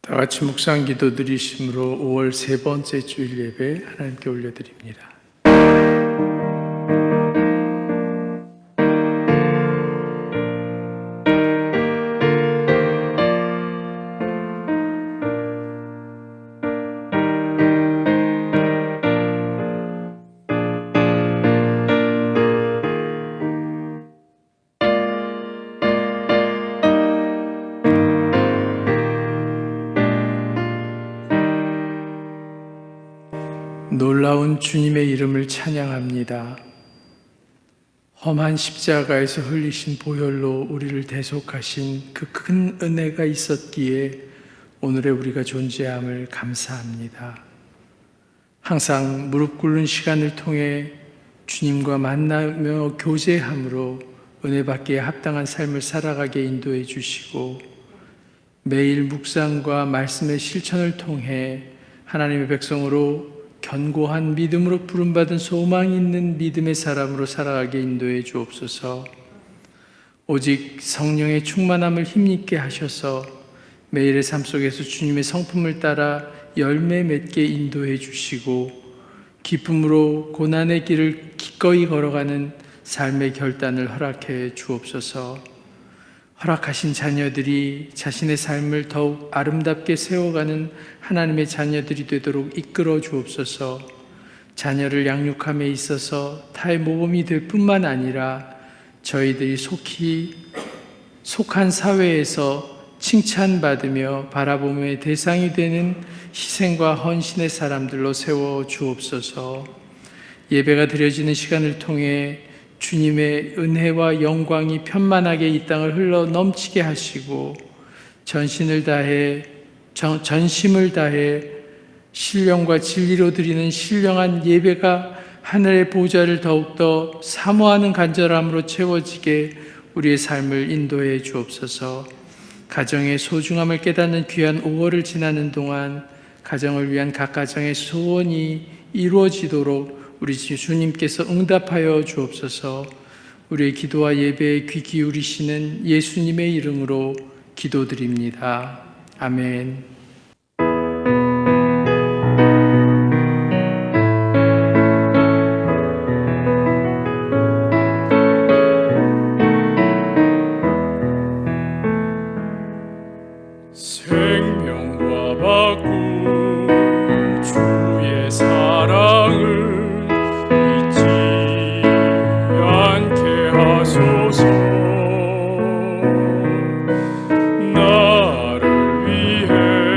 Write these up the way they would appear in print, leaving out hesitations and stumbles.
다 같이 묵상 기도 드리심으로 5월 세 번째 주일 예배 하나님께 올려드립니다. 놀라운 주님의 이름을 찬양합니다. 험한 십자가에서 흘리신 보혈로 우리를 대속하신 그 큰 은혜가 있었기에 오늘의 우리가 존재함을 감사합니다. 항상 무릎 꿇는 시간을 통해 주님과 만나며 교제함으로 은혜 받기에 합당한 삶을 살아가게 인도해 주시고, 매일 묵상과 말씀의 실천을 통해 하나님의 백성으로 견고한 믿음으로 부름받은 소망 있는 믿음의 사람으로 살아가게 인도해 주옵소서. 오직 성령의 충만함을 힘있게 하셔서 매일의 삶 속에서 주님의 성품을 따라 열매 맺게 인도해 주시고, 기쁨으로 고난의 길을 기꺼이 걸어가는 삶의 결단을 허락해 주옵소서. 허락하신 자녀들이 자신의 삶을 더욱 아름답게 세워가는 하나님의 자녀들이 되도록 이끌어 주옵소서. 자녀를 양육함에 있어서 타의 모범이 될 뿐만 아니라 저희들이 속한 사회에서 칭찬받으며 바라봄의 대상이 되는 희생과 헌신의 사람들로 세워 주옵소서. 예배가 드려지는 시간을 통해 주님의 은혜와 영광이 편만하게 이 땅을 흘러 넘치게 하시고, 전심을 다해 신령과 진리로 드리는 신령한 예배가 하늘의 보좌를 더욱더 사모하는 간절함으로 채워지게 우리의 삶을 인도해 주옵소서. 가정의 소중함을 깨닫는 귀한 5월을 지나는 동안 가정을 위한 각 가정의 소원이 이루어지도록 우리 주님께서 응답하여 주옵소서. 우리의 기도와 예배에 귀 기울이시는 예수님의 이름으로 기도드립니다. 아멘. 생명과 바꾼 주의 사랑을 잊지 않게 하소서. 나를 위해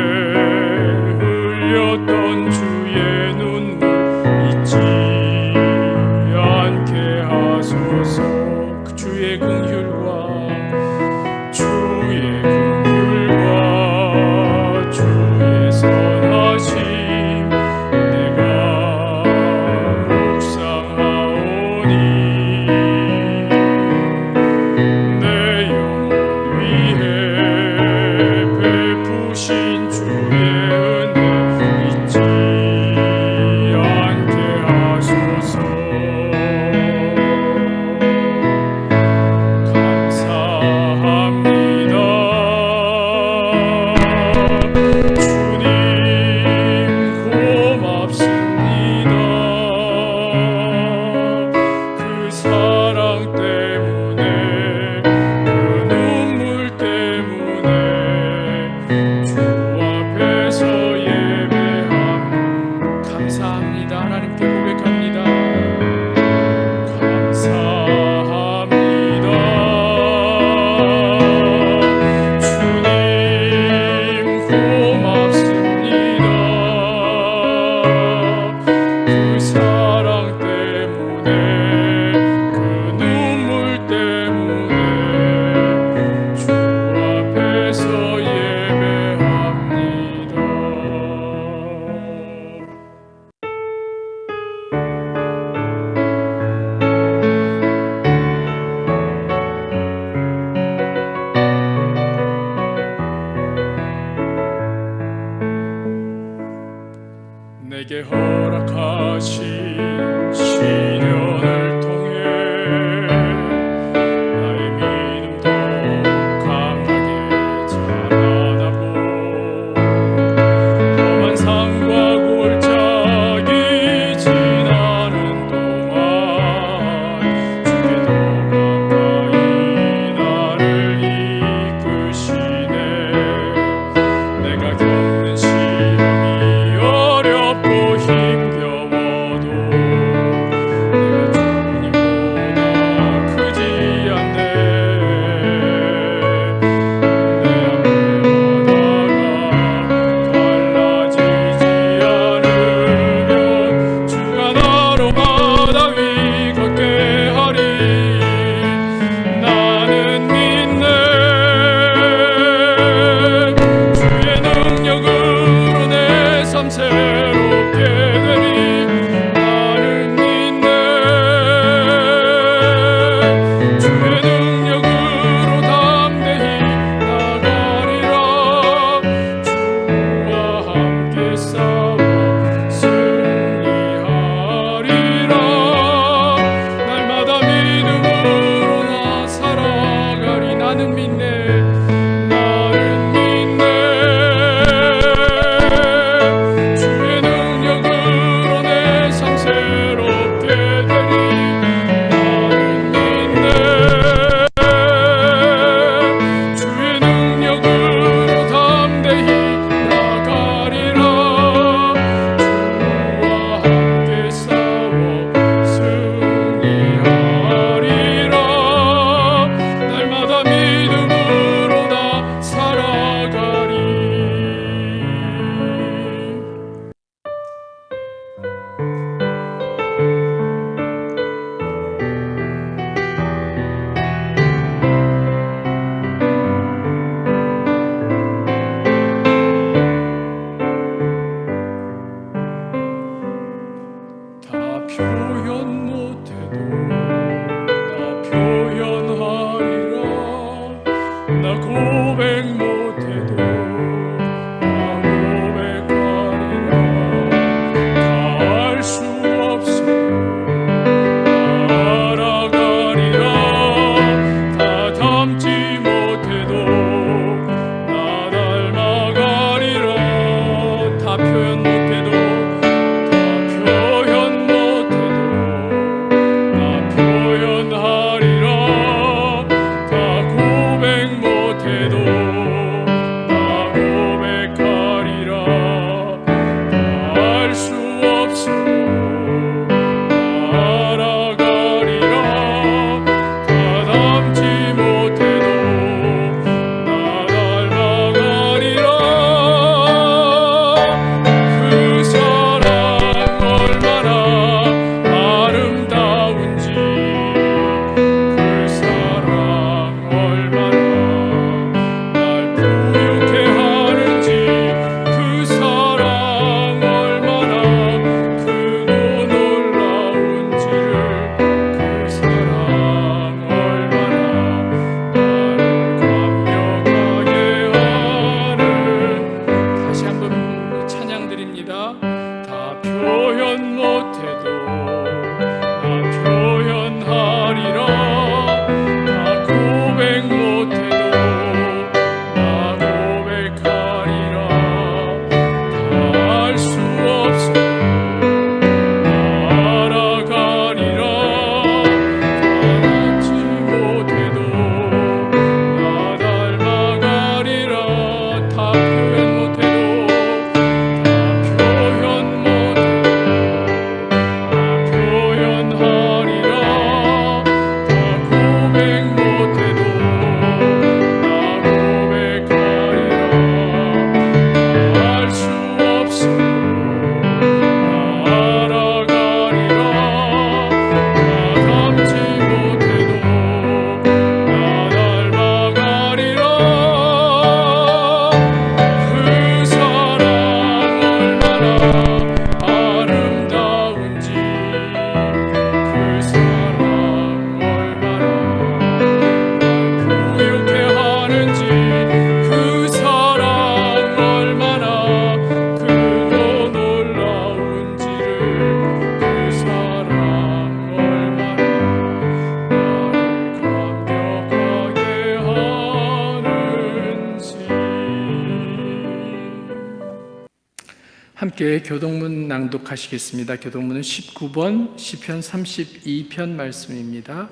함께 교동문 낭독하시겠습니다. 교동문은 19번 시편 32편 말씀입니다.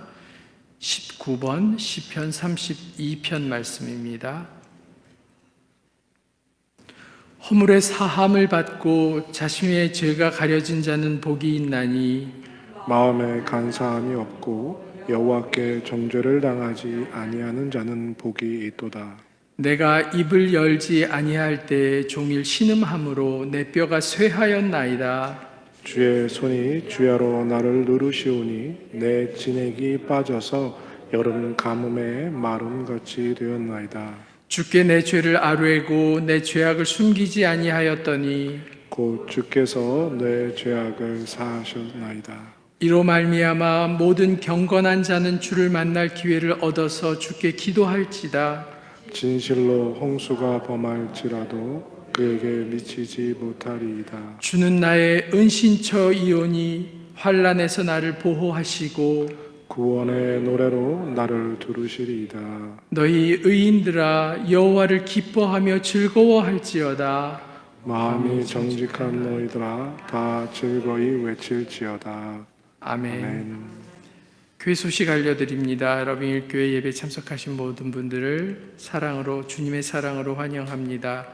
19번 시편 32편 말씀입니다. 허물의 사함을 받고 자신의 죄가 가려진 자는 복이 있나니 마음에 간사함이 없고 여호와께 정죄를 당하지 아니하는 자는 복이 있도다. 내가 입을 열지 아니할 때 종일 신음함으로 내 뼈가 쇠하였나이다. 주의 손이 주야로 나를 누르시오니 내 진액이 빠져서 여름 가뭄에 마름같이 되었나이다. 주께 내 죄를 아뢰고 내 죄악을 숨기지 아니하였더니 곧 주께서 내 죄악을 사하셨나이다. 이로 말미암아 모든 경건한 자는 주를 만날 기회를 얻어서 주께 기도할지다. 진실로 홍수가 범할지라도 그에게 미치지 못하리이다. 주는 나의 은신처이오니 환난에서 나를 보호하시고 구원의 노래로 나를 두르시리이다. 너희 의인들아 여호와를 기뻐하며 즐거워할지어다. 마음이 정직한 너희들아 다 즐거이 외칠지어다. 아멘. 아멘. 교회 소식 알려드립니다. 러빙일교회 예배 참석하신 모든 분들을 사랑으로 주님의 사랑으로 환영합니다.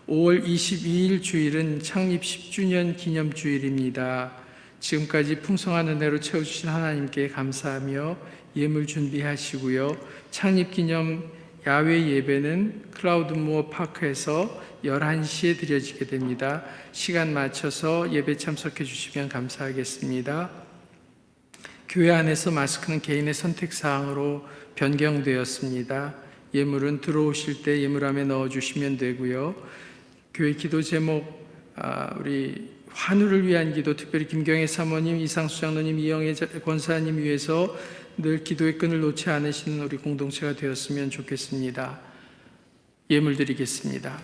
5월 22일 주일은 창립 10주년 기념 주일입니다. 지금까지 풍성한 은혜로 채워주신 하나님께 감사하며 예물 준비하시고요. 창립 기념 야외 예배는 클라우드무어 파크에서 11시에 드려지게 됩니다. 시간 맞춰서 예배 참석해 주시면 감사하겠습니다. 교회 안에서 마스크는 개인의 선택사항으로 변경되었습니다. 예물은 들어오실 때 예물함에 넣어주시면 되고요. 교회 기도 제목, 우리 환우를 위한 기도, 특별히 김경애 사모님, 이상수 장로님, 이영애 권사님 위해서 늘 기도의 끈을 놓지 않으시는 우리 공동체가 되었으면 좋겠습니다. 예물 드리겠습니다.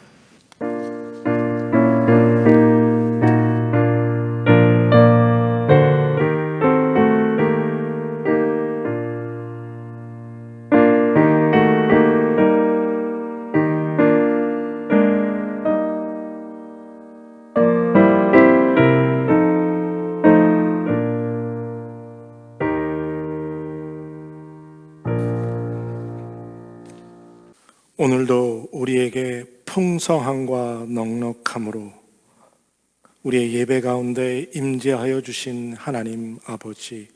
오늘도 우리에게 풍성함과 넉넉함으로 우리의 예배 가운데 임재하여 주신 하나님 아버지,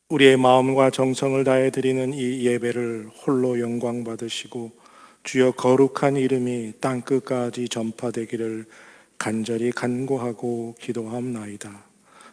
우리의 마음과 정성을 다해 드리는 이 예배를 홀로 영광 받으시고 주여 거룩한 이름이 땅끝까지 전파되기를 간절히 간구하고 기도하옵나이다.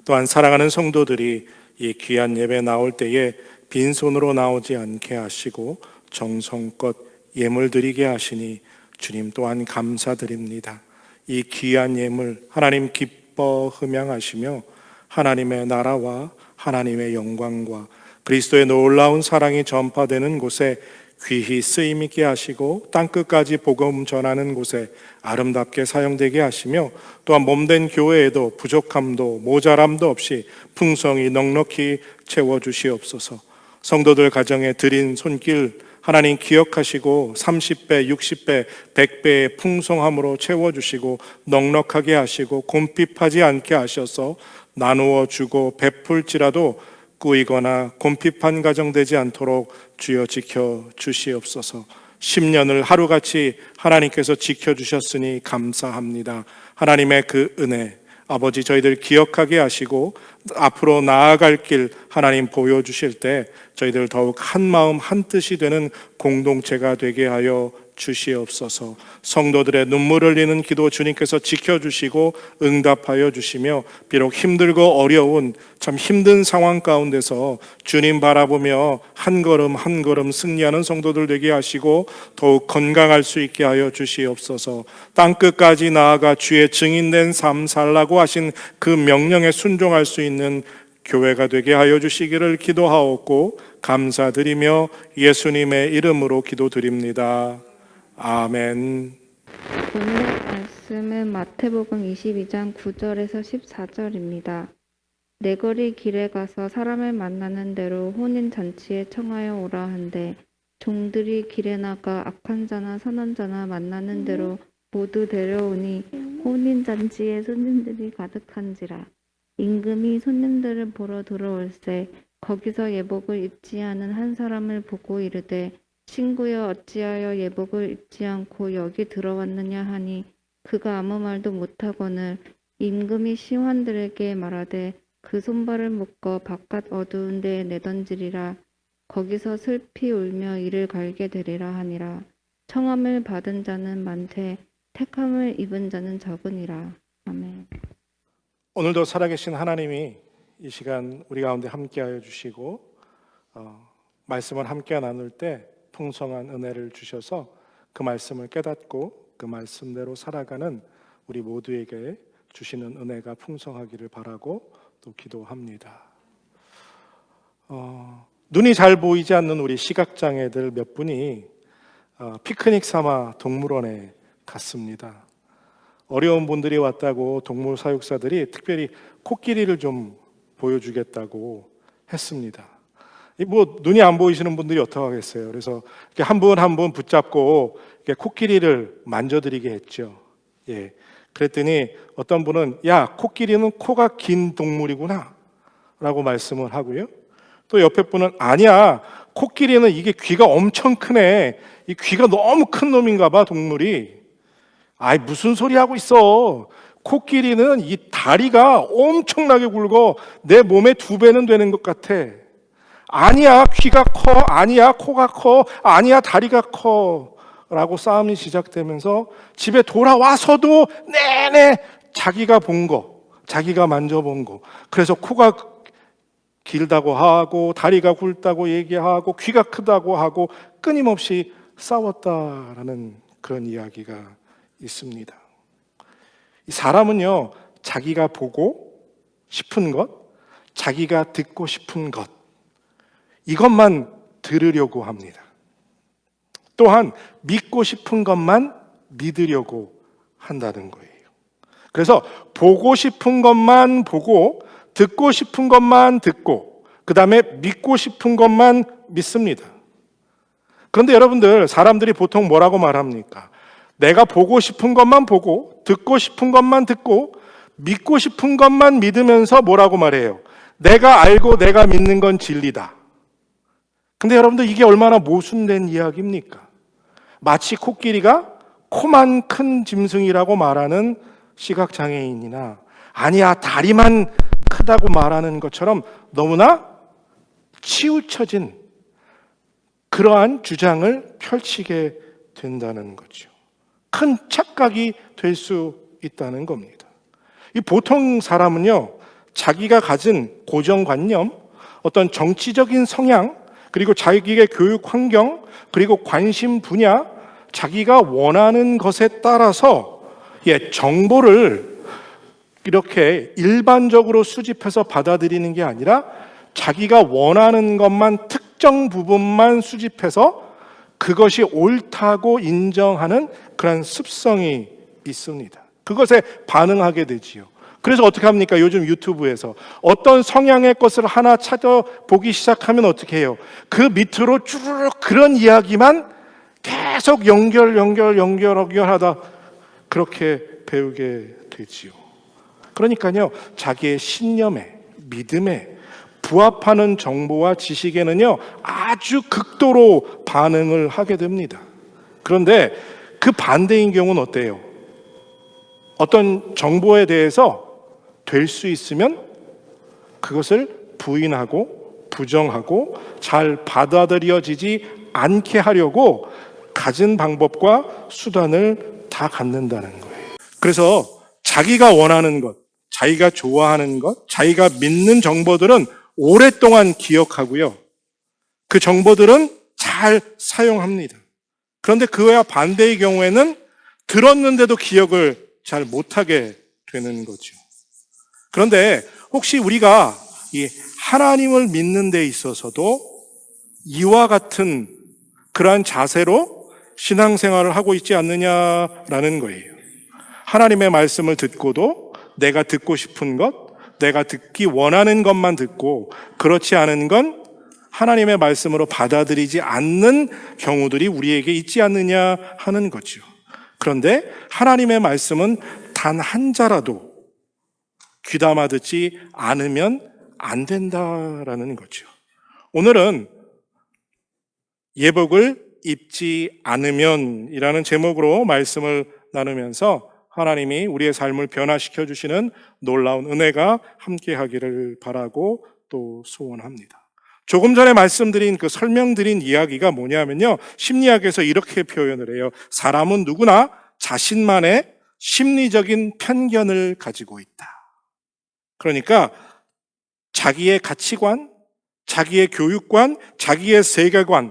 또한 사랑하는 성도들이 이 귀한 예배 나올 때에 빈손으로 나오지 않게 하시고 정성껏 예물 드리게 하시니 주님 또한 감사드립니다. 이 귀한 예물 하나님 기뻐 흠양하시며 하나님의 나라와 하나님의 영광과 그리스도의 놀라운 사랑이 전파되는 곳에 귀히 쓰임 있게 하시고 땅끝까지 복음 전하는 곳에 아름답게 사용되게 하시며 또한 몸된 교회에도 부족함도 모자람도 없이 풍성히 넉넉히 채워주시옵소서. 성도들 가정에 드린 손길 하나님 기억하시고 30배, 60배, 100배의 풍성함으로 채워주시고 넉넉하게 하시고 곰핍하지 않게 하셔서 나누어 주고 베풀지라도 꾸이거나 곰핍한 가정 되지 않도록 주여 지켜 주시옵소서. 10년을 하루같이 하나님께서 지켜주셨으니 감사합니다. 하나님의 그 은혜 아버지 저희들 기억하게 하시고 앞으로 나아갈 길 하나님 보여주실 때 저희들 더욱 한 마음 한 뜻이 되는 공동체가 되게 하여 주시옵소서. 성도들의 눈물 흘리는 기도 주님께서 지켜주시고 응답하여 주시며 비록 힘들고 어려운 참 힘든 상황 가운데서 주님 바라보며 한 걸음 한 걸음 승리하는 성도들 되게 하시고 더욱 건강할 수 있게 하여 주시옵소서. 땅끝까지 나아가 주의 증인된 삶 살라고 하신 그 명령에 순종할 수 있는 교회가 되게 하여 주시기를 기도하옵고 감사드리며 예수님의 이름으로 기도드립니다. 아멘. 오늘의 말씀은 마태복음 22장 9절에서 14절입니다. 내거리 길에 가서 사람을 만나는 대로 혼인 잔치에 청하여 오라 한대 종들이 길에 나가 악한 자나 선한 자나 만나는 대로 모두 데려오니 혼인잔치에 손님들이 가득한지라. 임금이 손님들을 보러 들어올세 거기서 예복을 입지 않은 한 사람을 보고 이르되 친구여 어찌하여 예복을 입지 않고 여기 들어왔느냐 하니 그가 아무 말도 못하거늘 임금이 시환들에게 말하되 그 손발을 묶어 바깥 어두운 데에 내던지리라. 거기서 슬피 울며 이를 갈게 되리라 하니라. 청함을 받은 자는 많되 택함을 입은 자는 적으니라. 아멘. 오늘도 살아계신 하나님이 이 시간 우리 가운데 함께하여 주시고 말씀을 함께 나눌 때 풍성한 은혜를 주셔서 그 말씀을 깨닫고 그 말씀대로 살아가는 우리 모두에게 주시는 은혜가 풍성하기를 바라고 또 기도합니다. 눈이 잘 보이지 않는 우리 시각장애들 몇 분이 피크닉 삼아 동물원에 갔습니다. 어려운 분들이 왔다고 동물 사육사들이 특별히 코끼리를 좀 보여주겠다고 했습니다. 뭐 눈이 안 보이시는 분들이 어떡하겠어요. 그래서 이렇게 한 분 한 분 붙잡고 이렇게 코끼리를 만져드리게 했죠. 예. 그랬더니 어떤 분은 야, 코끼리는 코가 긴 동물이구나 라고 말씀을 하고요. 또 옆에 분은 아니야, 코끼리는 이게 귀가 엄청 크네. 이 귀가 너무 큰 놈인가 봐, 동물이. 아이, 무슨 소리 하고 있어. 코끼리는 이 다리가 엄청나게 굵어. 내 몸의 2배는 되는 것 같아. 아니야, 귀가 커. 아니야, 코가 커. 아니야, 다리가 커. 라고 싸움이 시작되면서 집에 돌아와서도 내내 자기가 본 거, 자기가 만져본 거, 그래서 코가 길다고 하고 다리가 굵다고 얘기하고 귀가 크다고 하고 끊임없이 싸웠다라는 그런 이야기가 있습니다. 이 사람은요, 자기가 보고 싶은 것, 자기가 듣고 싶은 것, 이것만 들으려고 합니다. 또한 믿고 싶은 것만 믿으려고 한다는 거예요. 그래서 보고 싶은 것만 보고 듣고 싶은 것만 듣고 그 다음에 믿고 싶은 것만 믿습니다. 그런데 여러분들, 사람들이 보통 뭐라고 말합니까? 내가 보고 싶은 것만 보고 듣고 싶은 것만 듣고 믿고 싶은 것만 믿으면서 뭐라고 말해요? 내가 알고 내가 믿는 건 진리다. 근데 여러분들, 이게 얼마나 모순된 이야기입니까? 마치 코끼리가 코만 큰 짐승이라고 말하는 시각장애인이나 아니야, 다리만 크다고 말하는 것처럼 너무나 치우쳐진 그러한 주장을 펼치게 된다는 거죠. 큰 착각이 될 수 있다는 겁니다. 이 보통 사람은요, 자기가 가진 고정관념, 어떤 정치적인 성향, 그리고 자기의 교육 환경, 그리고 관심 분야, 자기가 원하는 것에 따라서 정보를 이렇게 일반적으로 수집해서 받아들이는 게 아니라 자기가 원하는 것만, 특정 부분만 수집해서 그것이 옳다고 인정하는 그런 습성이 있습니다. 그것에 반응하게 되지요. 그래서 어떻게 합니까? 요즘 유튜브에서 어떤 성향의 것을 하나 찾아보기 시작하면 어떻게 해요? 그 밑으로 쭈르륵 그런 이야기만 계속 연결하다 그렇게 배우게 되지요. 그러니까요, 자기의 신념에, 믿음에 부합하는 정보와 지식에는요, 아주 극도로 반응을 하게 됩니다. 그런데 그 반대인 경우는 어때요? 어떤 정보에 대해서 될 수 있으면 그것을 부인하고 부정하고 잘 받아들여지지 않게 하려고 가진 방법과 수단을 다 갖는다는 거예요. 그래서 자기가 원하는 것, 자기가 좋아하는 것, 자기가 믿는 정보들은 오랫동안 기억하고요. 그 정보들은 잘 사용합니다. 그런데 그와 반대의 경우에는 들었는데도 기억을 잘 못하게 되는 거죠. 그런데 혹시 우리가 이 하나님을 믿는 데 있어서도 이와 같은 그러한 자세로 신앙생활을 하고 있지 않느냐라는 거예요. 하나님의 말씀을 듣고도 내가 듣고 싶은 것, 내가 듣기 원하는 것만 듣고 그렇지 않은 건 하나님의 말씀으로 받아들이지 않는 경우들이 우리에게 있지 않느냐 하는 거죠. 그런데 하나님의 말씀은 단 한 자라도 귀담아 듣지 않으면 안 된다라는 거죠. 오늘은 예복을 입지 않으면 이라는 제목으로 말씀을 나누면서 하나님이 우리의 삶을 변화시켜 주시는 놀라운 은혜가 함께 하기를 바라고 또 소원합니다. 조금 전에 말씀드린 그 설명드린 이야기가 뭐냐면요, 심리학에서 이렇게 표현을 해요. 사람은 누구나 자신만의 심리적인 편견을 가지고 있다. 그러니까 자기의 가치관, 자기의 교육관, 자기의 세계관에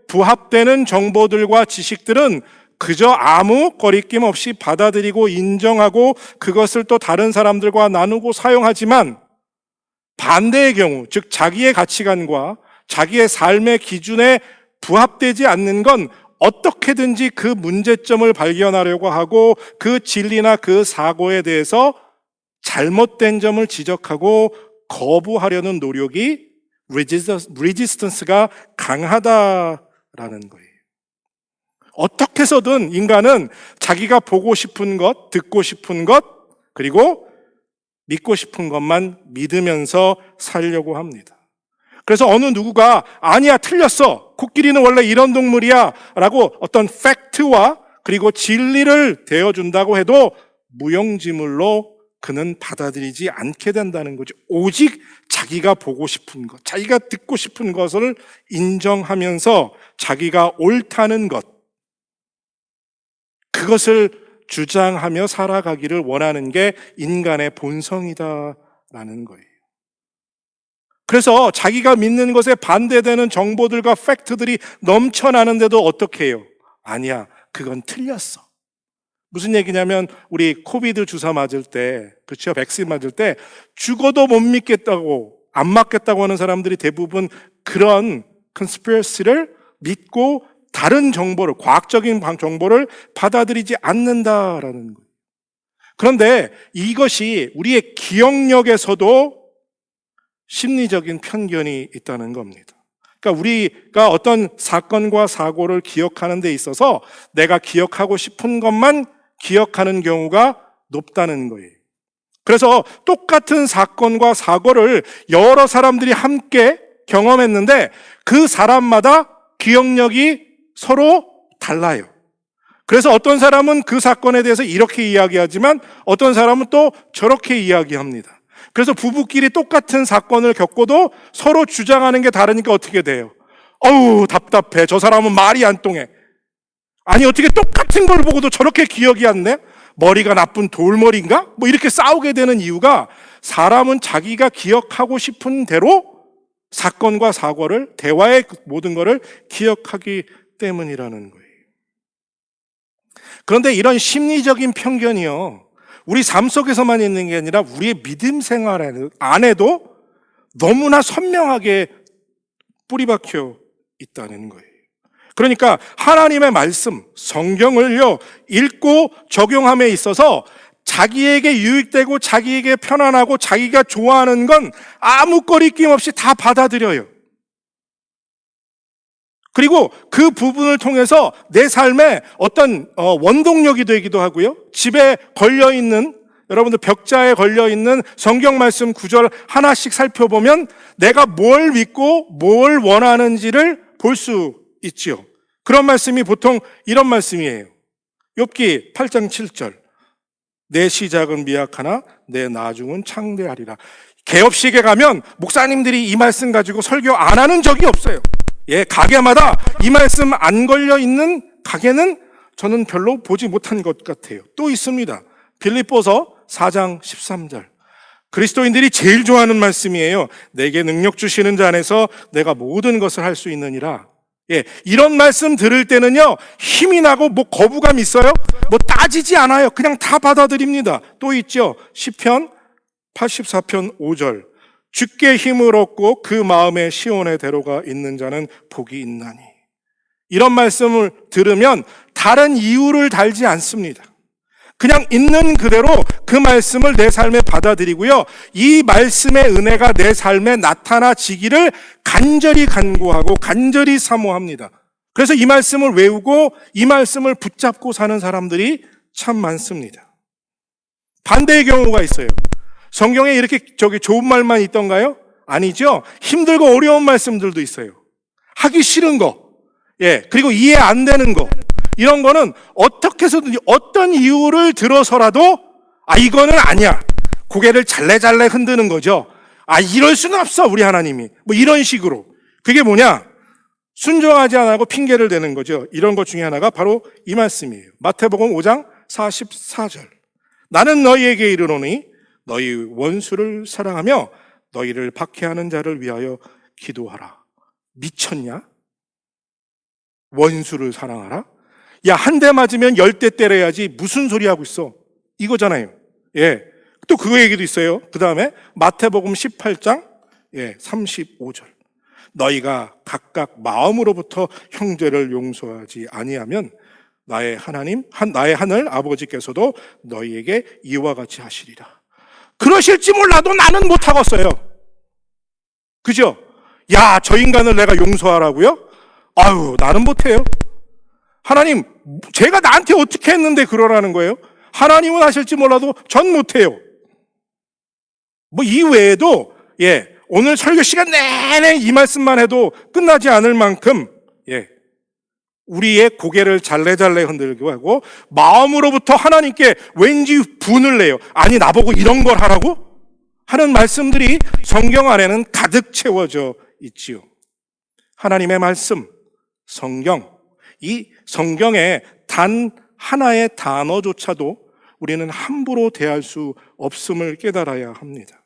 부합되는 정보들과 지식들은 그저 아무 거리낌 없이 받아들이고 인정하고 그것을 또 다른 사람들과 나누고 사용하지만, 반대의 경우, 즉 자기의 가치관과 자기의 삶의 기준에 부합되지 않는 건 어떻게든지 그 문제점을 발견하려고 하고 그 진리나 그 사고에 대해서 잘못된 점을 지적하고 거부하려는 노력이 레지스턴스가 강하다라는 거예요. 어떻게 해서든 인간은 자기가 보고 싶은 것, 듣고 싶은 것, 그리고 믿고 싶은 것만 믿으면서 살려고 합니다. 그래서 어느 누구가 아니야, 틀렸어, 코끼리는 원래 이런 동물이야 라고 어떤 팩트와 그리고 진리를 대어준다고 해도 무용지물로 그는 받아들이지 않게 된다는 거죠. 오직 자기가 보고 싶은 것, 자기가 듣고 싶은 것을 인정하면서 자기가 옳다는 것, 그것을 주장하며 살아가기를 원하는 게 인간의 본성이다라는 거예요. 그래서 자기가 믿는 것에 반대되는 정보들과 팩트들이 넘쳐나는데도 어떻게 해요? 아니야, 그건 틀렸어. 무슨 얘기냐면 우리 코비드 주사 맞을 때, 그렇죠? 백신 맞을 때 죽어도 못 믿겠다고, 안 맞겠다고 하는 사람들이 대부분 그런 컨스피러시를 믿고 다른 정보를, 과학적인 정보를 받아들이지 않는다라는 거예요. 그런데 이것이 우리의 기억력에서도 심리적인 편견이 있다는 겁니다. 그러니까 우리가 어떤 사건과 사고를 기억하는 데 있어서 내가 기억하고 싶은 것만 기억하는 경우가 높다는 거예요. 그래서 똑같은 사건과 사고를 여러 사람들이 함께 경험했는데 그 사람마다 기억력이 서로 달라요. 그래서 어떤 사람은 그 사건에 대해서 이렇게 이야기하지만 어떤 사람은 또 저렇게 이야기합니다. 그래서 부부끼리 똑같은 사건을 겪고도 서로 주장하는 게 다르니까 어떻게 돼요? 어우, 답답해. 저 사람은 말이 안 통해. 아니, 어떻게 똑같은 걸 보고도 저렇게 기억이 안 나? 머리가 나쁜 돌머리인가? 뭐 이렇게 싸우게 되는 이유가 사람은 자기가 기억하고 싶은 대로 사건과 사고를, 대화의 모든 것을 기억하기 때문이라는 거예요. 그런데 이런 심리적인 편견이요, 우리 삶 속에서만 있는 게 아니라 우리의 믿음 생활 안에도 너무나 선명하게 뿌리박혀 있다는 거예요. 그러니까 하나님의 말씀, 성경을요, 읽고 적용함에 있어서 자기에게 유익되고 자기에게 편안하고 자기가 좋아하는 건 아무 거리낌 없이 다 받아들여요. 그리고 그 부분을 통해서 내 삶에 어떤 원동력이 되기도 하고요. 집에 걸려있는, 여러분들 벽자에 걸려있는 성경 말씀 구절 하나씩 살펴보면 내가 뭘 믿고 뭘 원하는지를 볼 수 있지요. 그런 말씀이 보통 이런 말씀이에요. 욥기 8장 7절. 내 시작은 미약하나 내 나중은 창대하리라. 개업식에 가면 목사님들이 이 말씀 가지고 설교 안 하는 적이 없어요. 예, 가게마다 이 말씀 안 걸려 있는 가게는 저는 별로 보지 못한 것 같아요. 또 있습니다. 빌립보서 4장 13절. 그리스도인들이 제일 좋아하는 말씀이에요. 내게 능력 주시는 자 안에서 내가 모든 것을 할 수 있느니라. 예, 이런 말씀 들을 때는요, 힘이 나고 뭐 거부감 있어요? 뭐 따지지 않아요. 그냥 다 받아들입니다. 또 있죠. 시편 84편 5절. 주께 힘을 얻고 그 마음에 시온의 대로가 있는 자는 복이 있나니. 이런 말씀을 들으면 다른 이유를 달지 않습니다. 그냥 있는 그대로 그 말씀을 내 삶에 받아들이고요, 이 말씀의 은혜가 내 삶에 나타나지기를 간절히 간구하고 간절히 사모합니다. 그래서 이 말씀을 외우고 이 말씀을 붙잡고 사는 사람들이 참 많습니다. 반대의 경우가 있어요. 성경에 이렇게 좋은 말만 있던가요? 아니죠. 힘들고 어려운 말씀들도 있어요. 하기 싫은 거, 그리고 이해 안 되는 거, 이런 거는 어떻게 해서든지 어떤 이유를 들어서라도 이거는 아니야. 고개를 잘래잘래 흔드는 거죠. 이럴 수는 없어, 우리 하나님이. 뭐 이런 식으로. 그게 뭐냐? 순종하지 않고 핑계를 대는 거죠. 이런 것 중에 하나가 바로 이 말씀이에요. 마태복음 5장 44절. 나는 너희에게 이르노니 너희 원수를 사랑하며 너희를 박해하는 자를 위하여 기도하라. 미쳤냐? 원수를 사랑하라? 야, 한 대 맞으면 10대 때려야지. 무슨 소리 하고 있어? 이거잖아요. 또 그거 얘기도 있어요. 그 다음에 마태복음 18장 35절. 너희가 각각 마음으로부터 형제를 용서하지 아니하면 나의 하늘 아버지께서도 너희에게 이와 같이 하시리라. 그러실지 몰라도 나는 못하겠어요. 그죠? 야, 저 인간을 내가 용서하라고요? 나는 못해요. 하나님, 제가 나한테 어떻게 했는데 그러라는 거예요? 하나님은 하실지 몰라도 전 못해요. 뭐 이 외에도 오늘 설교 시간 내내 이 말씀만 해도 끝나지 않을 만큼 우리의 고개를 잘래잘래 흔들고 하고 마음으로부터 하나님께 왠지 분을 내요. 아니, 나보고 이런 걸 하라고? 하는 말씀들이 성경 안에는 가득 채워져 있지요. 하나님의 말씀, 성경, 이 성경의 단 하나의 단어조차도 우리는 함부로 대할 수 없음을 깨달아야 합니다.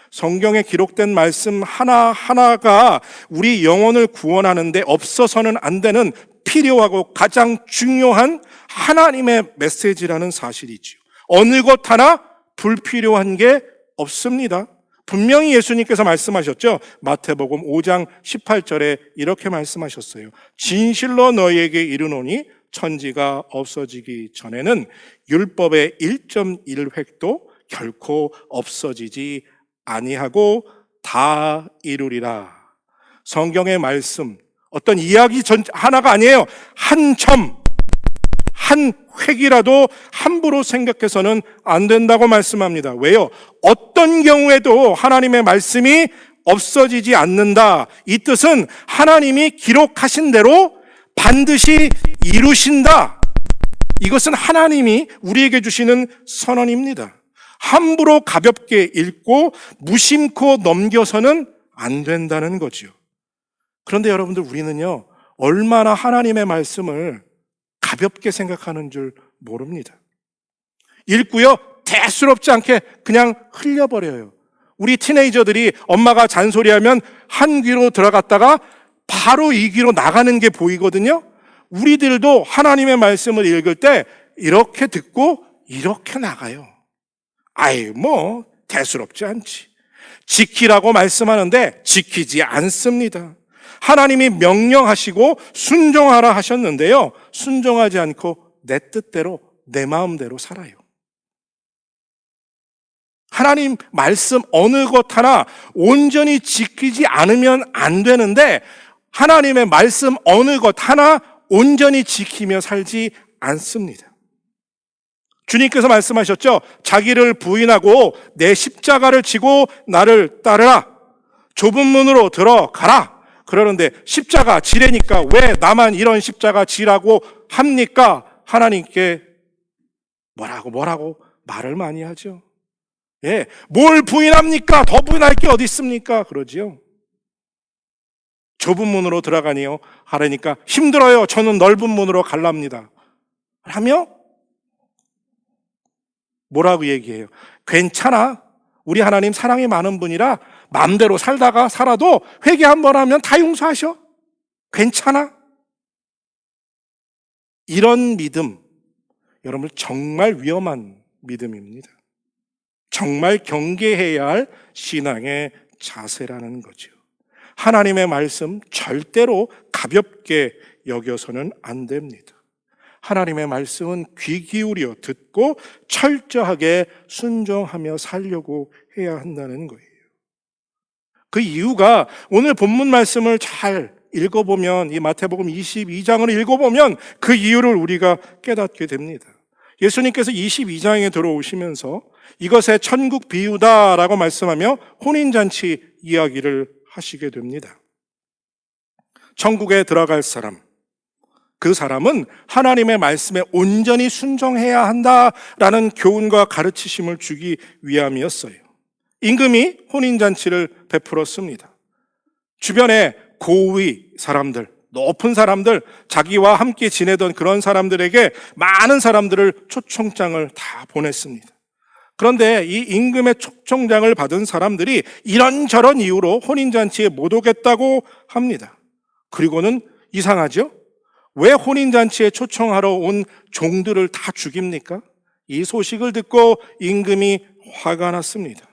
성경에 기록된 말씀 하나하나가 우리 영혼을 구원하는데 없어서는 안 되는 필요하고 가장 중요한 하나님의 메시지라는 사실이지요. 어느 것 하나 불필요한 게 없습니다. 분명히 예수님께서 말씀하셨죠. 마태복음 5장 18절에 이렇게 말씀하셨어요. 진실로 너희에게 이르노니 천지가 없어지기 전에는 율법의 1.1획도 결코 없어지지 아니하고 다 이루리라. 성경의 말씀, 어떤 이야기 하나가 아니에요. 한 점, 한 획이라도 함부로 생각해서는 안 된다고 말씀합니다. 왜요? 어떤 경우에도 하나님의 말씀이 없어지지 않는다. 이 뜻은 하나님이 기록하신 대로 반드시 이루신다. 이것은 하나님이 우리에게 주시는 선언입니다. 함부로 가볍게 읽고 무심코 넘겨서는 안 된다는 거죠. 그런데 여러분들, 우리는요, 얼마나 하나님의 말씀을 가볍게 생각하는 줄 모릅니다. 읽고요, 대수롭지 않게 그냥 흘려버려요. 우리 티네이저들이 엄마가 잔소리하면 한 귀로 들어갔다가 바로 이 귀로 나가는 게 보이거든요. 우리들도 하나님의 말씀을 읽을 때 이렇게 듣고 이렇게 나가요. 대수롭지 않지. 지키라고 말씀하는데 지키지 않습니다. 하나님이 명령하시고 순종하라 하셨는데요, 순종하지 않고 내 뜻대로 내 마음대로 살아요. 하나님 말씀 어느 것 하나 온전히 지키지 않으면 안 되는데 하나님의 말씀 어느 것 하나 온전히 지키며 살지 않습니다. 주님께서 말씀하셨죠. 자기를 부인하고 내 십자가를 지고 나를 따르라. 좁은 문으로 들어가라. 그러는데 십자가 지래니까 왜 나만 이런 십자가 지라고 합니까? 하나님께 뭐라고 말을 많이 하죠. 뭘 부인합니까? 더 부인할 게 어디 있습니까? 그러지요. 좁은 문으로 들어가니요 하라니까 힘들어요. 저는 넓은 문으로 갈랍니다. 하며 뭐라고 얘기해요? 괜찮아. 우리 하나님 사랑이 많은 분이라 마음대로 살아도 회개 한 번 하면 다 용서하셔. 괜찮아. 이런 믿음, 여러분 정말 위험한 믿음입니다. 정말 경계해야 할 신앙의 자세라는 거죠. 하나님의 말씀 절대로 가볍게 여겨서는 안 됩니다. 하나님의 말씀은 귀 기울여 듣고 철저하게 순종하며 살려고 해야 한다는 거예요. 그 이유가 오늘 본문 말씀을 잘 읽어보면, 이 마태복음 22장을 읽어보면 그 이유를 우리가 깨닫게 됩니다. 예수님께서 22장에 들어오시면서 이것의 천국 비유다라고 말씀하며 혼인잔치 이야기를 하시게 됩니다. 천국에 들어갈 사람, 그 사람은 하나님의 말씀에 온전히 순종해야 한다라는 교훈과 가르치심을 주기 위함이었어요. 임금이 혼인잔치를 베풀었습니다. 주변에 고위 사람들, 높은 사람들, 자기와 함께 지내던 그런 사람들에게 많은 사람들을 초청장을 다 보냈습니다. 그런데 이 임금의 초청장을 받은 사람들이 이런저런 이유로 혼인잔치에 못 오겠다고 합니다. 그리고는 이상하죠? 왜 혼인잔치에 초청하러 온 종들을 다 죽입니까? 이 소식을 듣고 임금이 화가 났습니다.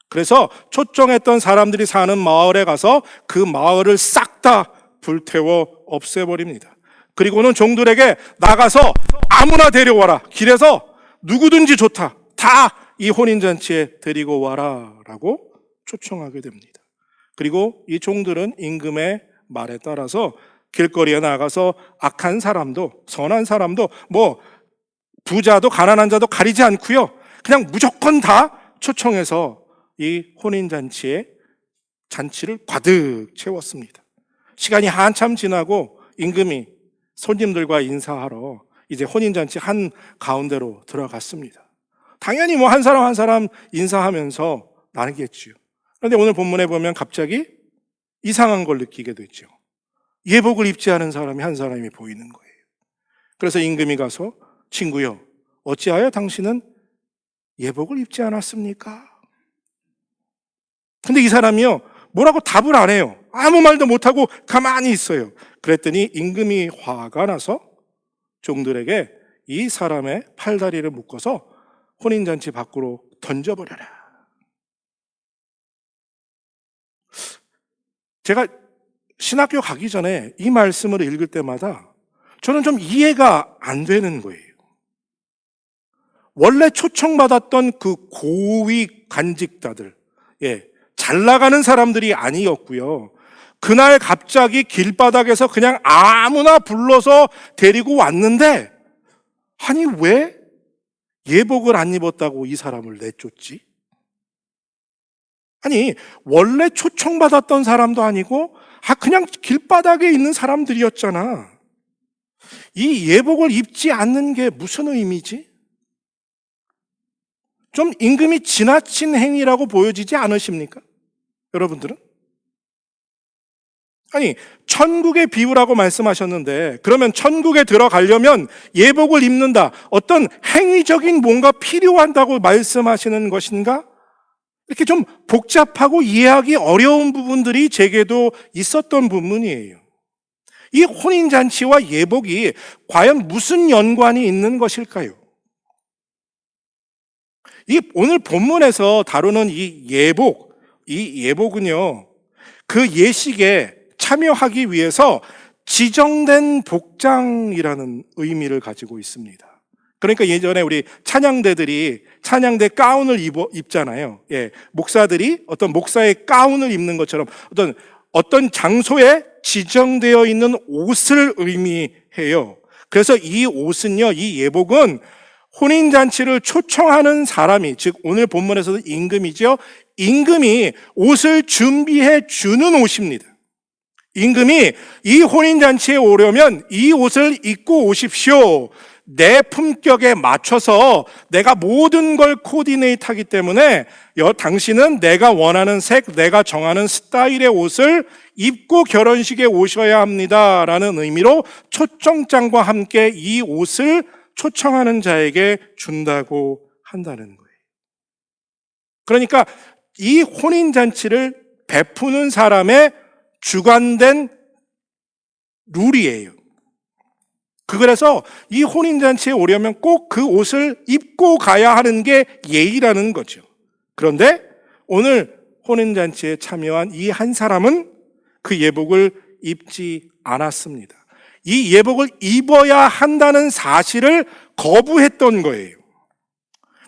그래서 초청했던 사람들이 사는 마을에 가서 그 마을을 싹 다 불태워 없애버립니다. 그리고는 종들에게 나가서 아무나 데려와라. 길에서 누구든지 좋다. 다 이 혼인잔치에 데리고 와라 라고 초청하게 됩니다. 그리고 이 종들은 임금의 말에 따라서 길거리에 나가서 악한 사람도 선한 사람도 뭐 부자도 가난한 자도 가리지 않고요. 그냥 무조건 다 초청해서 이 혼인잔치에 잔치를 가득 채웠습니다. 시간이 한참 지나고 임금이 손님들과 인사하러 이제 혼인잔치 한 가운데로 들어갔습니다. 당연히 뭐 한 사람 한 사람 인사하면서 나누겠지요. 그런데 오늘 본문에 보면 갑자기 이상한 걸 느끼게 됐죠. 예복을 입지 않은 사람이 한 사람이 보이는 거예요. 그래서 임금이 가서 친구여, 어찌하여 당신은 예복을 입지 않았습니까? 근데 이 사람이요, 뭐라고 답을 안 해요. 아무 말도 못하고 가만히 있어요. 그랬더니 임금이 화가 나서 종들에게 이 사람의 팔다리를 묶어서 혼인잔치 밖으로 던져버려라. 제가 신학교 가기 전에 이 말씀을 읽을 때마다 저는 좀 이해가 안 되는 거예요. 원래 초청받았던 그 고위 간직자들, 잘 나가는 사람들이 아니었고요. 그날 갑자기 길바닥에서 그냥 아무나 불러서 데리고 왔는데, 아니 왜 예복을 안 입었다고 이 사람을 내쫓지? 아니 원래 초청받았던 사람도 아니고 그냥 길바닥에 있는 사람들이었잖아. 이 예복을 입지 않는 게 무슨 의미지? 좀 임금이 지나친 행위라고 보여지지 않으십니까? 여러분들은? 아니, 천국의 비유라고 말씀하셨는데, 그러면 천국에 들어가려면 예복을 입는다, 어떤 행위적인 뭔가 필요한다고 말씀하시는 것인가? 이렇게 좀 복잡하고 이해하기 어려운 부분들이 제게도 있었던 부분이에요. 이 혼인잔치와 예복이 과연 무슨 연관이 있는 것일까요? 이 오늘 본문에서 다루는 이 예복은요, 그 예식에 참여하기 위해서 지정된 복장이라는 의미를 가지고 있습니다. 그러니까 예전에 우리 찬양대들이 찬양대 가운을 입잖아요. 목사들이 어떤 목사의 가운을 입는 것처럼 어떤 장소에 지정되어 있는 옷을 의미해요. 그래서 이 옷은요, 이 예복은 혼인잔치를 초청하는 사람이, 즉 오늘 본문에서도 임금이죠. 임금이 옷을 준비해 주는 옷입니다. 임금이 이 혼인잔치에 오려면 이 옷을 입고 오십시오. 내 품격에 맞춰서 내가 모든 걸 코디네이트하기 때문에 당신은 내가 원하는 색, 내가 정하는 스타일의 옷을 입고 결혼식에 오셔야 합니다라는 의미로 초청장과 함께 이 옷을 초청하는 자에게 준다고 한다는 거예요. 그러니까 이 혼인잔치를 베푸는 사람의 주관된 룰이에요. 그래서 이 혼인잔치에 오려면 꼭 그 옷을 입고 가야 하는 게 예의라는 거죠. 그런데 오늘 혼인잔치에 참여한 이 한 사람은 그 예복을 입지 않았습니다. 이 예복을 입어야 한다는 사실을 거부했던 거예요.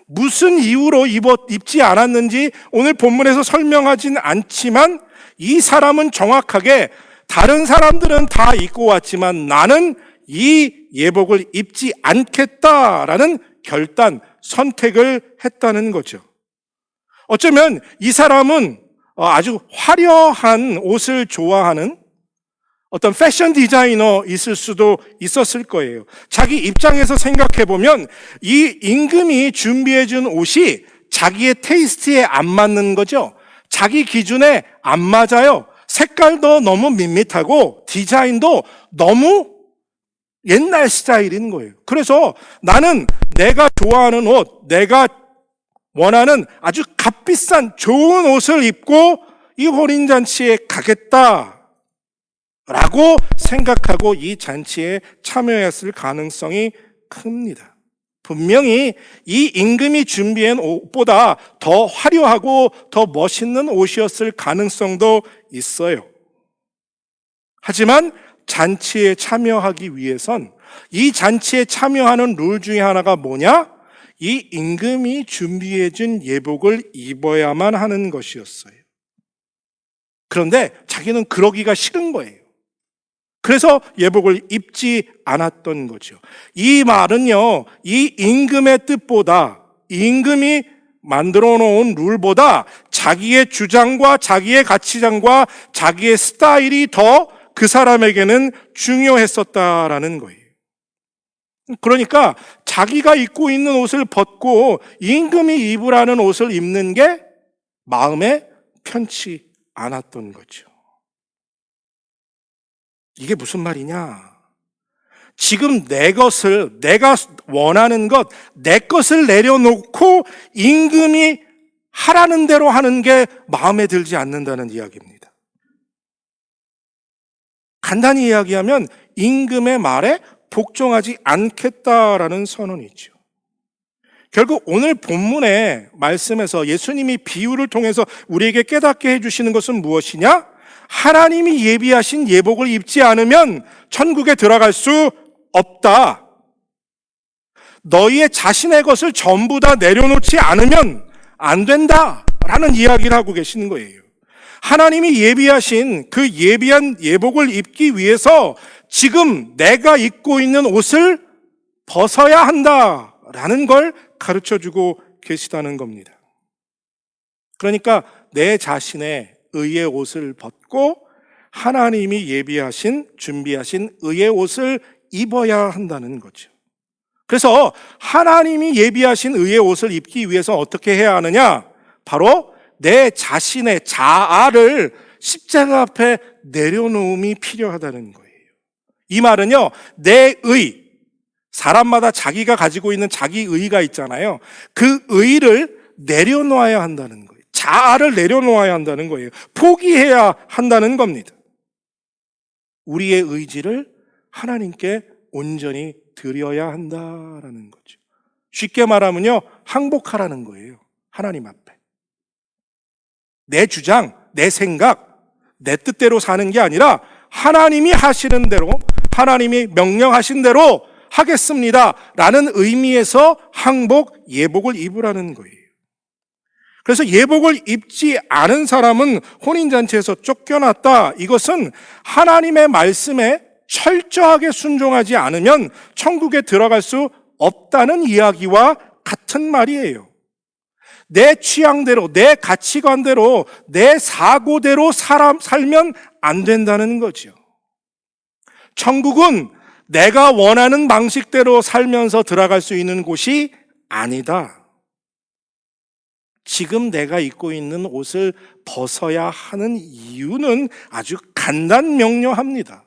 무슨 이유로 입지 않았는지 오늘 본문에서 설명하진 않지만 이 사람은 정확하게 다른 사람들은 다 입고 왔지만 나는 이 예복을 입지 않겠다라는 결단, 선택을 했다는 거죠. 어쩌면 이 사람은 아주 화려한 옷을 좋아하는 어떤 패션 디자이너있을 수도 있었을 거예요. 자기 입장에서 생각해 보면 이 임금이 준비해 준 옷이 자기의 테이스트에 안 맞는 거죠. 자기 기준에 안 맞아요. 색깔도 너무 밋밋하고 디자인도 너무 옛날 스타일인 거예요. 그래서 나는 내가 좋아하는 옷, 내가 원하는 아주 값비싼 좋은 옷을 입고 이 혼인잔치에 가겠다 라고 생각하고 이 잔치에 참여했을 가능성이 큽니다. 분명히 이 임금이 준비한 옷보다 더 화려하고 더 멋있는 옷이었을 가능성도 있어요. 하지만 잔치에 참여하기 위해선 이 잔치에 참여하는 룰 중에 하나가 뭐냐? 이 임금이 준비해준 예복을 입어야만 하는 것이었어요. 그런데 자기는 그러기가 싫은 거예요. 그래서 예복을 입지 않았던 거죠. 이 말은요, 이 임금의 뜻보다, 임금이 만들어 놓은 룰보다 자기의 주장과 자기의 가치관과 자기의 스타일이 더 그 사람에게는 중요했었다라는 거예요. 그러니까 자기가 입고 있는 옷을 벗고 임금이 입으라는 옷을 입는 게 마음에 편치 않았던 거죠. 이게 무슨 말이냐? 지금 내 것을, 내가 원하는 것, 내 것을 내려놓고 임금이 하라는 대로 하는 게 마음에 들지 않는다는 이야기입니다. 간단히 이야기하면 임금의 말에 복종하지 않겠다라는 선언이죠. 결국 오늘 본문의 말씀에서 예수님이 비유를 통해서 우리에게 깨닫게 해주시는 것은 무엇이냐? 하나님이 예비하신 예복을 입지 않으면 천국에 들어갈 수 없다. 너희의 자신의 것을 전부 다 내려놓지 않으면 안 된다라는 이야기를 하고 계시는 거예요. 하나님이 예비하신 그 예비한 예복을 입기 위해서 지금 내가 입고 있는 옷을 벗어야 한다라는 걸 가르쳐주고 계시다는 겁니다. 그러니까 내 자신의 의의 옷을 벗고 하나님이 예비하신, 준비하신 의의 옷을 입어야 한다는 거죠. 그래서 하나님이 예비하신 의의 옷을 입기 위해서 어떻게 해야 하느냐? 바로 내 자신의 자아를 십자가 앞에 내려놓음이 필요하다는 거예요. 이 말은요, 내 의, 사람마다 자기가 가지고 있는 자기 의가 있잖아요. 그 의를 내려놓아야 한다는 거예요. 자아를 내려놓아야 한다는 거예요. 포기해야 한다는 겁니다. 우리의 의지를 하나님께 온전히 드려야 한다라는 거죠. 쉽게 말하면요, 항복하라는 거예요. 하나님 앞에. 내 주장, 내 생각, 내 뜻대로 사는 게 아니라 하나님이 하시는 대로, 하나님이 명령하신 대로 하겠습니다 라는 의미에서 항복, 예복을 입으라는 거예요. 그래서 예복을 입지 않은 사람은 혼인잔치에서 쫓겨났다. 이것은 하나님의 말씀에 철저하게 순종하지 않으면 천국에 들어갈 수 없다는 이야기와 같은 말이에요. 내 취향대로, 내 가치관대로, 내 사고대로 살면 안 된다는 거죠. 천국은 내가 원하는 방식대로 살면서 들어갈 수 있는 곳이 아니다. 지금 내가 입고 있는 옷을 벗어야 하는 이유는 아주 간단명료합니다.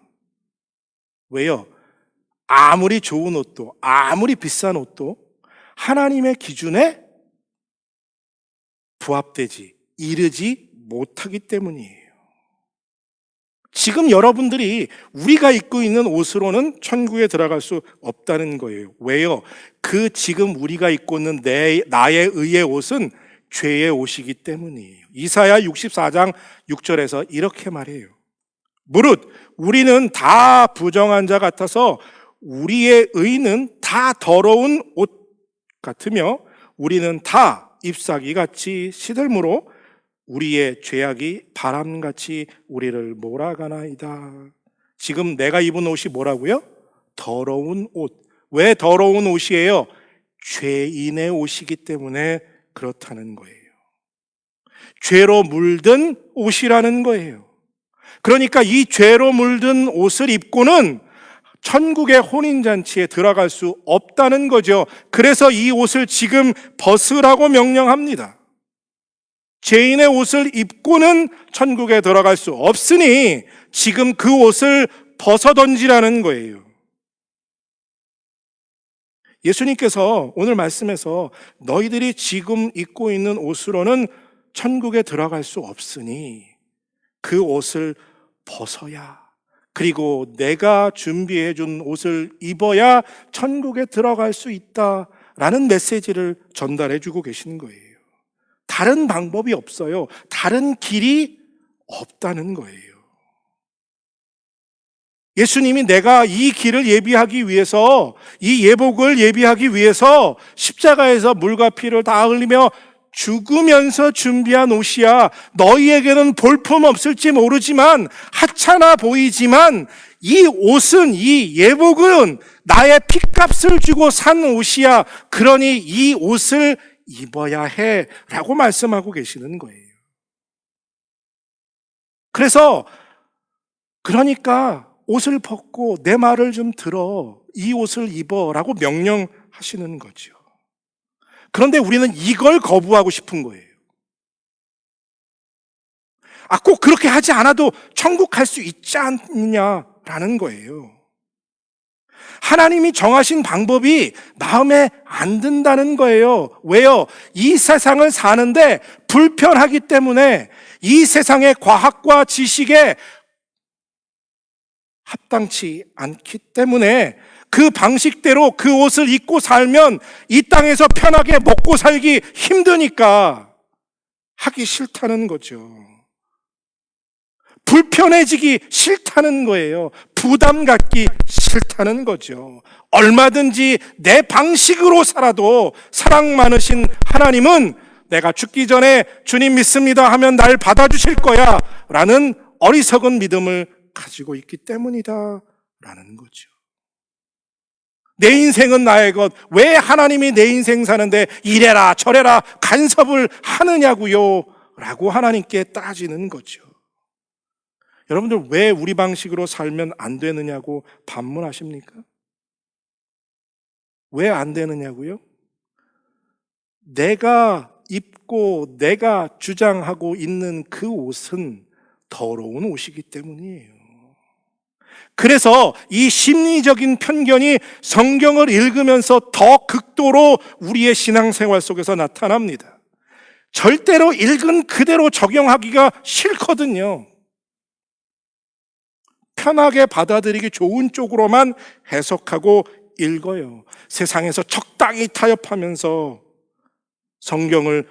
왜요? 아무리 좋은 옷도, 아무리 비싼 옷도 하나님의 기준에 부합되지, 이르지 못하기 때문이에요. 지금 여러분들이 우리가 입고 있는 옷으로는 천국에 들어갈 수 없다는 거예요. 왜요? 그 지금 우리가 입고 있는 나의 의의 옷은 죄의 옷이기 때문이에요. 이사야 64장 6절에서 이렇게 말해요. 무릇 우리는 다 부정한 자 같아서 우리의 의는 다 더러운 옷 같으며 우리는 다 잎사귀 같이 시들므로 우리의 죄악이 바람같이 우리를 몰아가나이다. 지금 내가 입은 옷이 뭐라고요? 더러운 옷. 왜 더러운 옷이에요? 죄인의 옷이기 때문에 그렇다는 거예요. 죄로 물든 옷이라는 거예요. 그러니까 이 죄로 물든 옷을 입고는 천국의 혼인잔치에 들어갈 수 없다는 거죠. 그래서 이 옷을 지금 벗으라고 명령합니다. 죄인의 옷을 입고는 천국에 들어갈 수 없으니 지금 그 옷을 벗어던지라는 거예요. 예수님께서 오늘 말씀에서 너희들이 지금 입고 있는 옷으로는 천국에 들어갈 수 없으니 그 옷을 벗어야, 그리고 내가 준비해 준 옷을 입어야 천국에 들어갈 수 있다라는 메시지를 전달해 주고 계시는 거예요. 다른 방법이 없어요. 다른 길이 없다는 거예요. 예수님이 내가 이 길을 예비하기 위해서, 이 예복을 예비하기 위해서 십자가에서 물과 피를 다 흘리며 죽으면서 준비한 옷이야. 너희에게는 볼품 없을지 모르지만, 하찮아 보이지만 이 옷은, 이 예복은 나의 핏값을 주고 산 옷이야. 그러니 이 옷을 입어야 해 라고 말씀하고 계시는 거예요. 그러니까 옷을 벗고 내 말을 좀 들어, 이 옷을 입어 라고 명령하시는 거죠. 그런데 우리는 이걸 거부하고 싶은 거예요. 꼭 그렇게 하지 않아도 천국 갈 수 있지 않느냐라는 거예요. 하나님이 정하신 방법이 마음에 안 든다는 거예요. 왜요? 이 세상을 사는데 불편하기 때문에, 이 세상의 과학과 지식에 합당치 않기 때문에 그 방식대로 그 옷을 입고 살면 이 땅에서 편하게 먹고 살기 힘드니까 하기 싫다는 거죠. 불편해지기 싫다는 거예요. 부담 갖기 싫다는 거죠. 얼마든지 내 방식으로 살아도 사랑 많으신 하나님은 내가 죽기 전에 주님 믿습니다 하면 날 받아주실 거야 라는 어리석은 믿음을 가지고 있기 때문이다 라는 거죠. 내 인생은 나의 것, 왜 하나님이 내 인생 사는데 이래라 저래라 간섭을 하느냐고요 라고 하나님께 따지는 거죠. 여러분들 왜 우리 방식으로 살면 안 되느냐고 반문하십니까? 왜 안 되느냐고요? 내가 입고 내가 주장하고 있는 그 옷은 더러운 옷이기 때문이에요. 그래서 이 심리적인 편견이 성경을 읽으면서 더 극도로 우리의 신앙생활 속에서 나타납니다. 절대로 읽은 그대로 적용하기가 싫거든요. 편하게 받아들이기 좋은 쪽으로만 해석하고 읽어요. 세상에서 적당히 타협하면서 성경을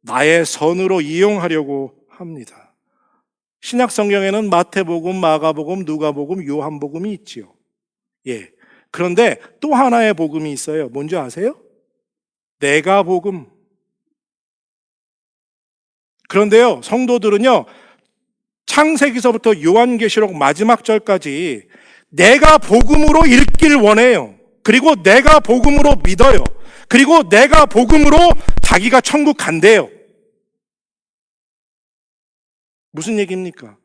나의 선으로 이용하려고 합니다. 신약 성경에는 마태복음, 마가복음, 누가복음, 요한복음이 있지요. 그런데 또 하나의 복음이 있어요. 뭔지 아세요? 내가복음. 그런데요, 성도들은요, 창세기서부터 요한계시록 마지막 절까지 내가 복음으로 읽길 원해요. 그리고 내가 복음으로 믿어요. 그리고 내가 복음으로 자기가 천국 간대요. 무슨 얘기입니까?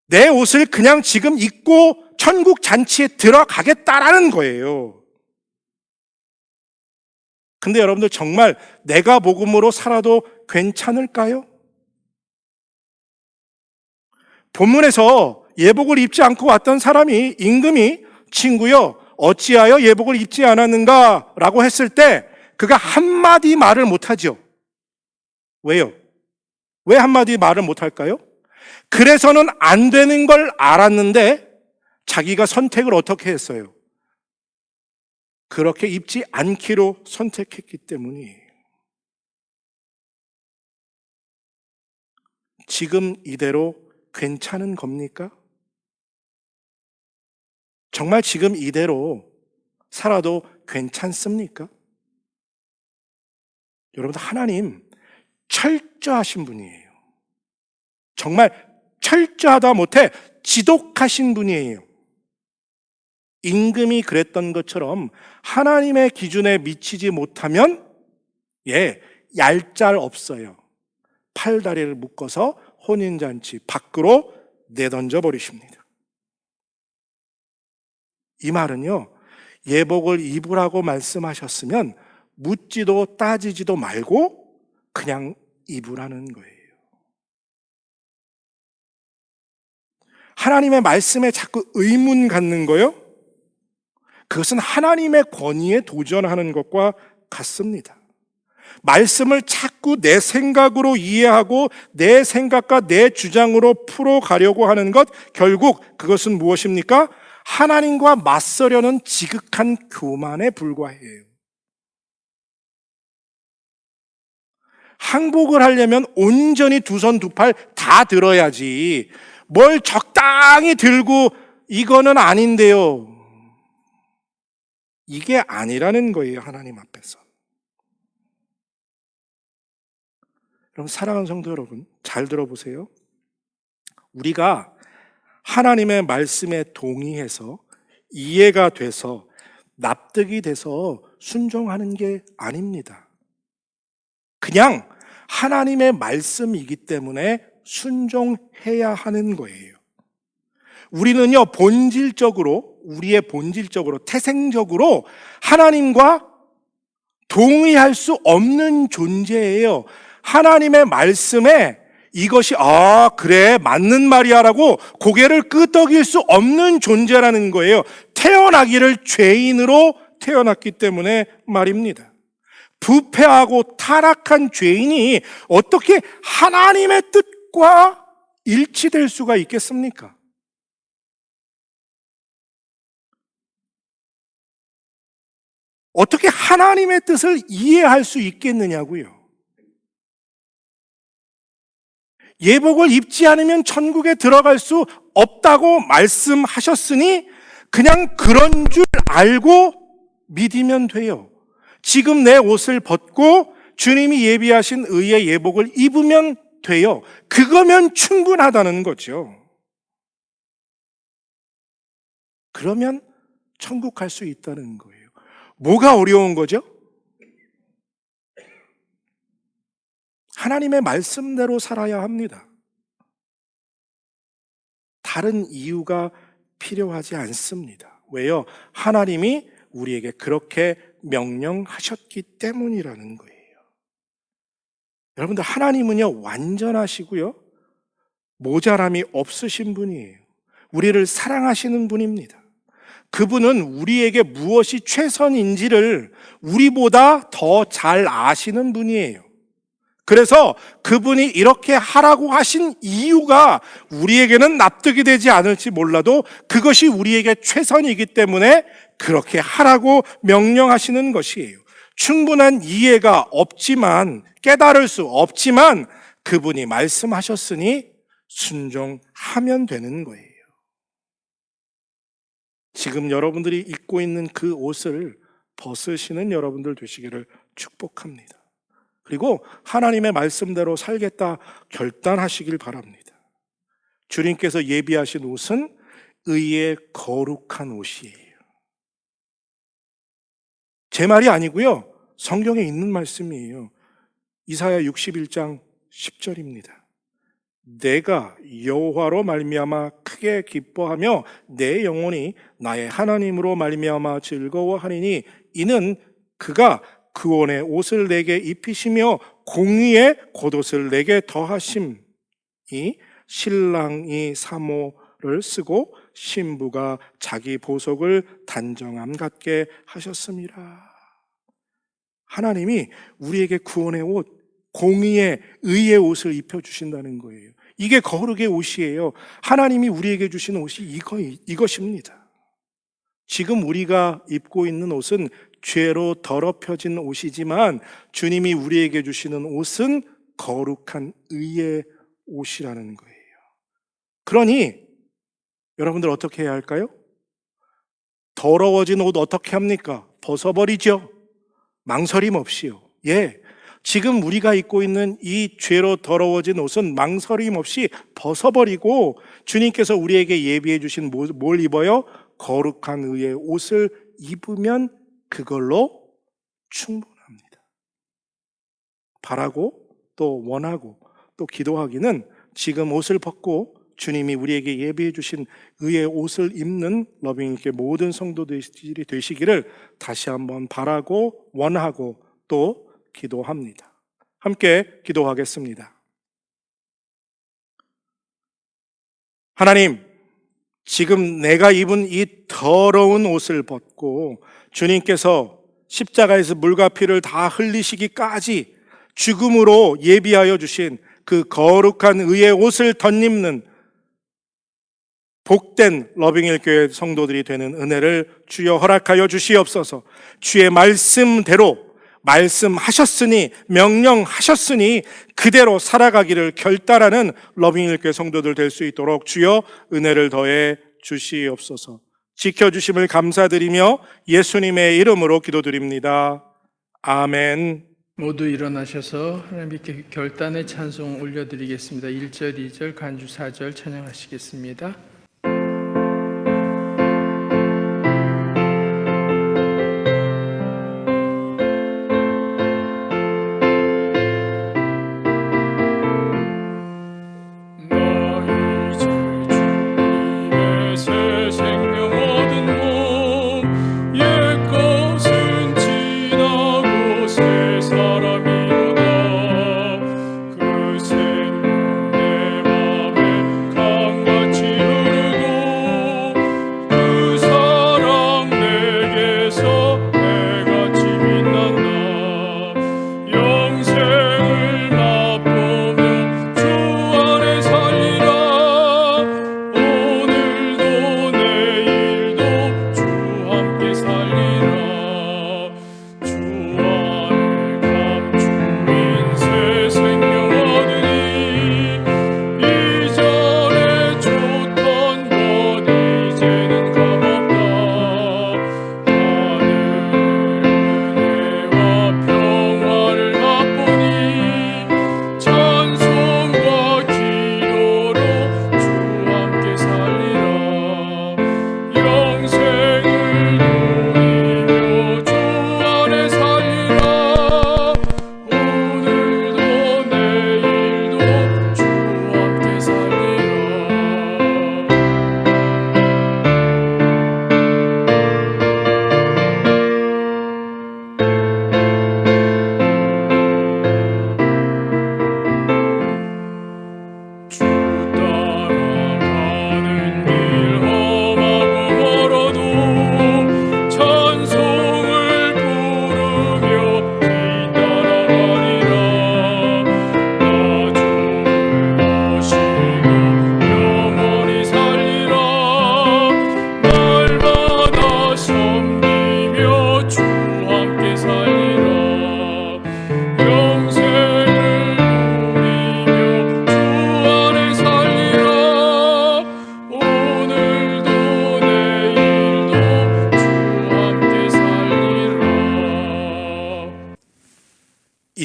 내 옷을 그냥 지금 입고 천국 잔치에 들어가겠다라는 거예요. 근데 여러분들 정말 내가 복음으로 살아도 괜찮을까요? 본문에서 예복을 입지 않고 왔던 사람이, 임금이 친구여 어찌하여 예복을 입지 않았는가 라고 했을 때 그가 한마디 말을 못하죠. 왜요? 왜 한마디 말을 못할까요? 그래서는 안 되는 걸 알았는데 자기가 선택을 어떻게 했어요? 그렇게 입지 않기로 선택했기 때문이에요. 지금 이대로 괜찮은 겁니까? 정말 지금 이대로 살아도 괜찮습니까? 여러분, 하나님 철저하신 분이에요. 정말 철저하다 못해 지독하신 분이에요. 임금이 그랬던 것처럼 하나님의 기준에 미치지 못하면 얄짤 없어요. 팔다리를 묶어서 혼인잔치 밖으로 내던져 버리십니다. 이 말은요, 예복을 입으라고 말씀하셨으면 묻지도 따지지도 말고 그냥 입으라는 거예요. 하나님의 말씀에 자꾸 의문 갖는 거요? 그것은 하나님의 권위에 도전하는 것과 같습니다. 말씀을 자꾸 내 생각으로 이해하고 내 생각과 내 주장으로 풀어가려고 하는 것, 결국 그것은 무엇입니까? 하나님과 맞서려는 지극한 교만에 불과해요. 항복을 하려면 온전히 두 손 두 팔 다 들어야지, 뭘 적당히 들고 이거는 아닌데요, 이게 아니라는 거예요. 하나님 앞에서. 여러분, 사랑하는 성도 여러분, 잘 들어보세요. 우리가 하나님의 말씀에 동의해서 이해가 돼서 납득이 돼서 순종하는 게 아닙니다. 그냥 하나님의 말씀이기 때문에 순종해야 하는 거예요. 우리는요, 우리의 본질적으로, 태생적으로 하나님과 동의할 수 없는 존재예요. 하나님의 말씀에 이것이 그래 맞는 말이야라고 고개를 끄덕일 수 없는 존재라는 거예요. 태어나기를 죄인으로 태어났기 때문에 말입니다. 부패하고 타락한 죄인이 어떻게 하나님의 뜻과 일치될 수가 있겠습니까? 어떻게 하나님의 뜻을 이해할 수 있겠느냐고요. 예복을 입지 않으면 천국에 들어갈 수 없다고 말씀하셨으니 그냥 그런 줄 알고 믿으면 돼요. 지금 내 옷을 벗고 주님이 예비하신 의의 예복을 입으면 돼요. 그거면 충분하다는 거죠. 그러면 천국 갈 수 있다는 거예요. 뭐가 어려운 거죠? 하나님의 말씀대로 살아야 합니다. 다른 이유가 필요하지 않습니다. 왜요? 하나님이 우리에게 그렇게 명령하셨기 때문이라는 거예요. 여러분들, 하나님은요, 완전하시고요, 모자람이 없으신 분이에요. 우리를 사랑하시는 분입니다. 그분은 우리에게 무엇이 최선인지를 우리보다 더 잘 아시는 분이에요. 그래서 그분이 이렇게 하라고 하신 이유가 우리에게는 납득이 되지 않을지 몰라도 그것이 우리에게 최선이기 때문에 그렇게 하라고 명령하시는 것이에요. 충분한 이해가 없지만, 깨달을 수 없지만 그분이 말씀하셨으니 순종하면 되는 거예요. 지금 여러분들이 입고 있는 그 옷을 벗으시는 여러분들 되시기를 축복합니다. 그리고 하나님의 말씀대로 살겠다 결단하시길 바랍니다. 주님께서 예비하신 옷은 의의 거룩한 옷이에요. 제 말이 아니고요, 성경에 있는 말씀이에요. 이사야 61장 10절입니다. 내가 여호와로 말미암아 크게 기뻐하며 내 영혼이 나의 하나님으로 말미암아 즐거워하리니 이는 그가 구원의 옷을 내게 입히시며 공의의 겉옷을 내게 더하심이, 신랑이 사모를 쓰고 신부가 자기 보석을 단정함 같게 하셨습니다. 하나님이 우리에게 구원의 옷, 공의의, 의의 옷을 입혀주신다는 거예요. 이게 거룩의 옷이에요. 하나님이 우리에게 주신 옷이 이것입니다. 지금 우리가 입고 있는 옷은 죄로 더럽혀진 옷이지만 주님이 우리에게 주시는 옷은 거룩한 의의 옷이라는 거예요. 그러니 여러분들 어떻게 해야 할까요? 더러워진 옷 어떻게 합니까? 벗어버리죠. 망설임 없이요. 지금 우리가 입고 있는 이 죄로 더러워진 옷은 망설임 없이 벗어버리고 주님께서 우리에게 예비해 주신 뭘 입어요? 거룩한 의의 옷을 입으면 그걸로 충분합니다. 바라고 또 원하고 또 기도하기는 지금 옷을 벗고 주님이 우리에게 예비해 주신 의의 옷을 입는 러빙일교회 모든 성도들이 되시기를 다시 한번 바라고 원하고 또 기도합니다. 함께 기도하겠습니다. 하나님, 지금 내가 입은 이 더러운 옷을 벗고 주님께서 십자가에서 물과 피를 다 흘리시기까지 죽음으로 예비하여 주신 그 거룩한 의의 옷을 덧입는 복된 러빙일교회 성도들이 되는 은혜를 주여 허락하여 주시옵소서. 주의 말씀대로 말씀하셨으니 명령하셨으니 그대로 살아가기를 결단하는 러빙일교회 성도들 될 수 있도록 주여 은혜를 더해 주시옵소서. 지켜주심을 감사드리며 예수님의 이름으로 기도드립니다. 아멘. 모두 일어나셔서 하나님께 결단의 찬송 올려드리겠습니다. 1절, 2절, 간주 4절 찬양하시겠습니다.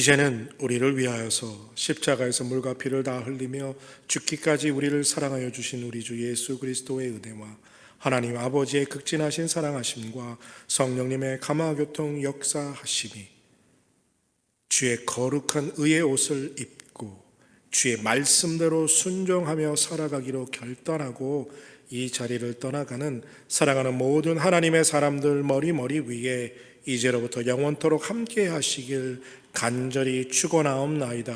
이제는 우리를 위하여서 십자가에서 물과 피를 다 흘리며 죽기까지 우리를 사랑하여 주신 우리 주 예수 그리스도의 은혜와 하나님 아버지의 극진하신 사랑하심과 성령님의 감화교통 역사하심이 주의 거룩한 의의 옷을 입고 주의 말씀대로 순종하며 살아가기로 결단하고 이 자리를 떠나가는 사랑하는 모든 하나님의 사람들 머리 위에 이제로부터 영원토록 함께 하시길 간절히 축원하옵나이다.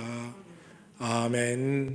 아멘.